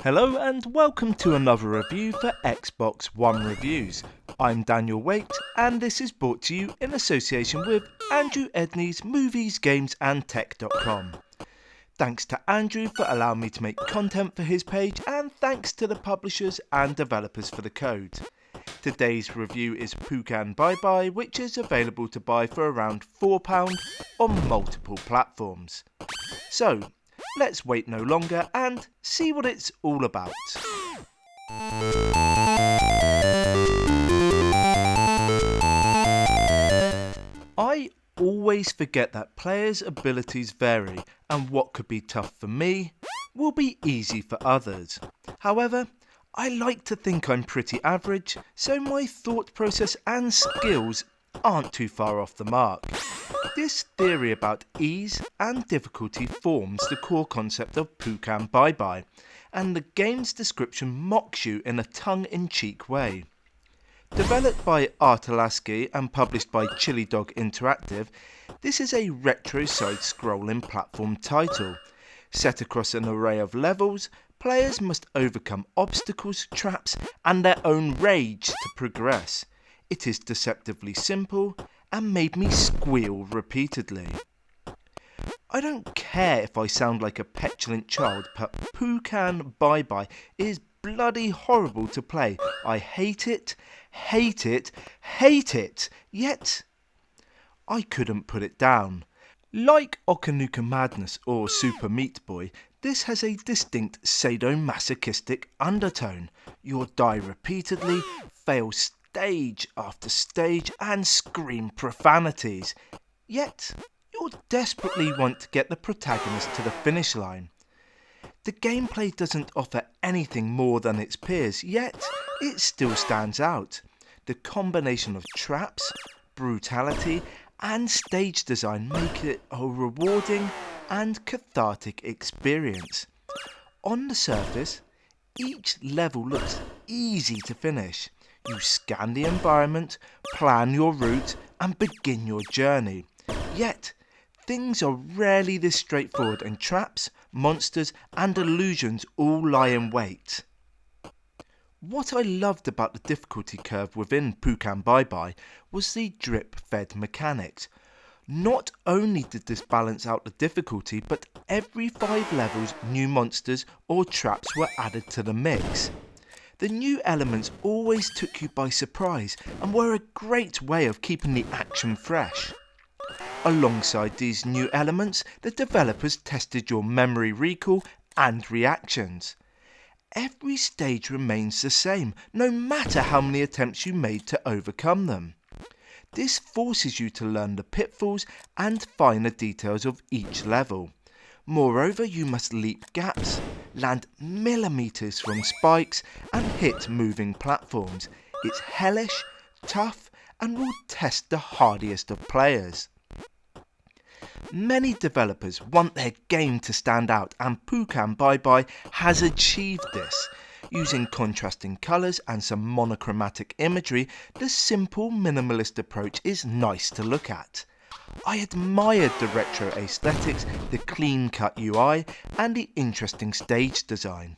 Hello and welcome to another review for Xbox One Reviews. I'm Daniel Waite and this is brought to you in association with Andrew Edney's Movies, Games and Tech.com. Thanks to Andrew for allowing me to make content for his page, and thanks to the publishers and developers for the code. Today's review is Pukan Bye-Bye, which is available to buy for around £4 on multiple platforms. So, let's wait no longer and see what it's all about. I always forget that players' abilities vary, and what could be tough for me will be easy for others. However, I like to think I'm pretty average, so my thought process and skills aren't too far off the mark. This theory about ease and difficulty forms the core concept of Pukan Bye-Bye, and the game's description mocks you in a tongue-in-cheek way. Developed by Artalaski and published by Chili Dog Interactive, this is a retro side-scrolling platform title. Set across an array of levels, players must overcome obstacles, traps, and their own rage to progress. It is deceptively simple and made me squeal repeatedly. I don't care if I sound like a petulant child, but Pukan Bye-Bye is bloody horrible to play. I hate it, hate it, hate it, yet I couldn't put it down. Like OkunoKA Madness or Super Meat Boy, this has a distinct sadomasochistic undertone. You'll die repeatedly, fail stage after stage and scream profanities. Yet, you'll desperately want to get the protagonist to the finish line. The gameplay doesn't offer anything more than its peers, yet it still stands out. The combination of traps, brutality and stage design make it a rewarding and cathartic experience. On the surface, each level looks easy to finish. You scan the environment, plan your route and begin your journey. Yet, things are rarely this straightforward, and traps, monsters and illusions all lie in wait. What I loved about the difficulty curve within Pukan Bye-Bye was the drip-fed mechanics. Not only did this balance out the difficulty, but every 5 levels new monsters or traps were added to the mix. The new elements always took you by surprise and were a great way of keeping the action fresh. Alongside these new elements, the developers tested your memory recall and reactions. Every stage remains the same, no matter how many attempts you made to overcome them. This forces you to learn the pitfalls and finer details of each level. Moreover, you must leap gaps, land millimeters from spikes and hit moving platforms. It's hellish, tough and will test the hardiest of players. Many developers want their game to stand out, and Pukan Bye-Bye has achieved this. Using contrasting colours and some monochromatic imagery, the simple minimalist approach is nice to look at. I admired the retro aesthetics, the clean-cut UI and the interesting stage design.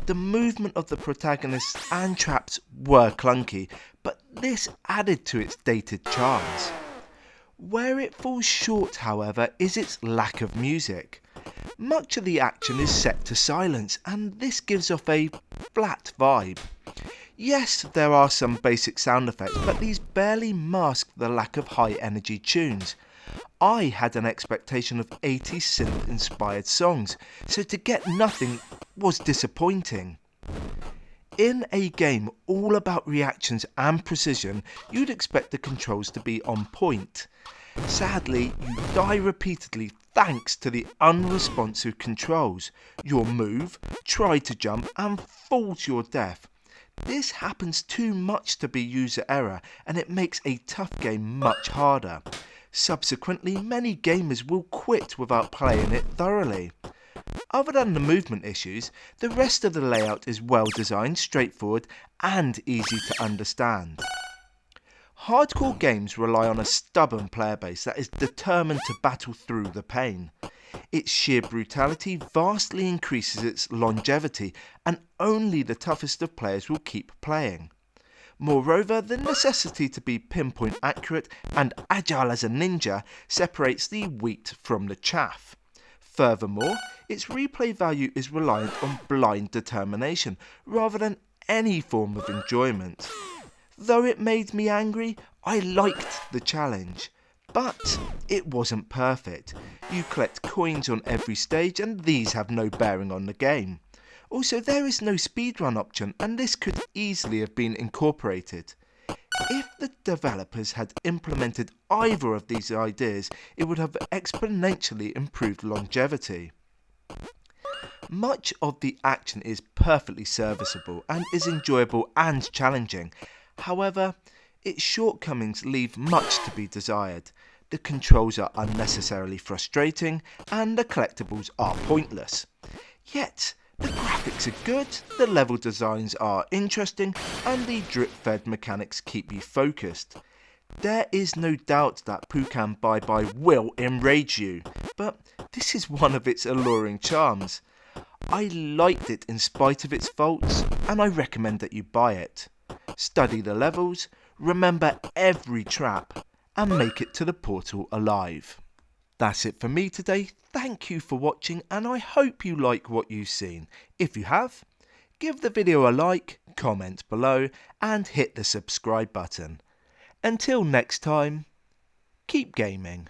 The movement of the protagonists and traps were clunky, but this added to its dated charms. Where it falls short, however, is its lack of music. Much of the action is set to silence, and this gives off a flat vibe. Yes, there are some basic sound effects, but these barely mask the lack of high-energy tunes. I had an expectation of 80s synth-inspired songs, so to get nothing was disappointing. In a game all about reactions and precision, you'd expect the controls to be on point. Sadly, you die repeatedly thanks to the unresponsive controls. You'll move, try to jump and fall to your death. This happens too much to be user error, and it makes a tough game much harder. Subsequently, many gamers will quit without playing it thoroughly. Other than the movement issues, the rest of the layout is well designed, straightforward and easy to understand. Hardcore games rely on a stubborn player base that is determined to battle through the pain. Its sheer brutality vastly increases its longevity, and only the toughest of players will keep playing. Moreover, the necessity to be pinpoint accurate and agile as a ninja separates the wheat from the chaff. Furthermore, its replay value is reliant on blind determination rather than any form of enjoyment. Though it made me angry, I liked the challenge. But it wasn't perfect. You collect coins on every stage and these have no bearing on the game. Also, there is no speedrun option and this could easily have been incorporated. If the developers had implemented either of these ideas, it would have exponentially improved longevity. Much of the action is perfectly serviceable and is enjoyable and challenging. However, its shortcomings leave much to be desired. The controls are unnecessarily frustrating and the collectibles are pointless. Yet, the graphics are good, the level designs are interesting, and the drip-fed mechanics keep you focused. There is no doubt that Pukan Bye-Bye will enrage you, but this is one of its alluring charms. I liked it in spite of its faults, and I recommend that you buy it. Study the levels, remember every trap, and make it to the portal alive. That's it for me today. Thank you for watching and I hope you like what you've seen. If you have, give the video a like, comment below and hit the subscribe button. Until next time, keep gaming.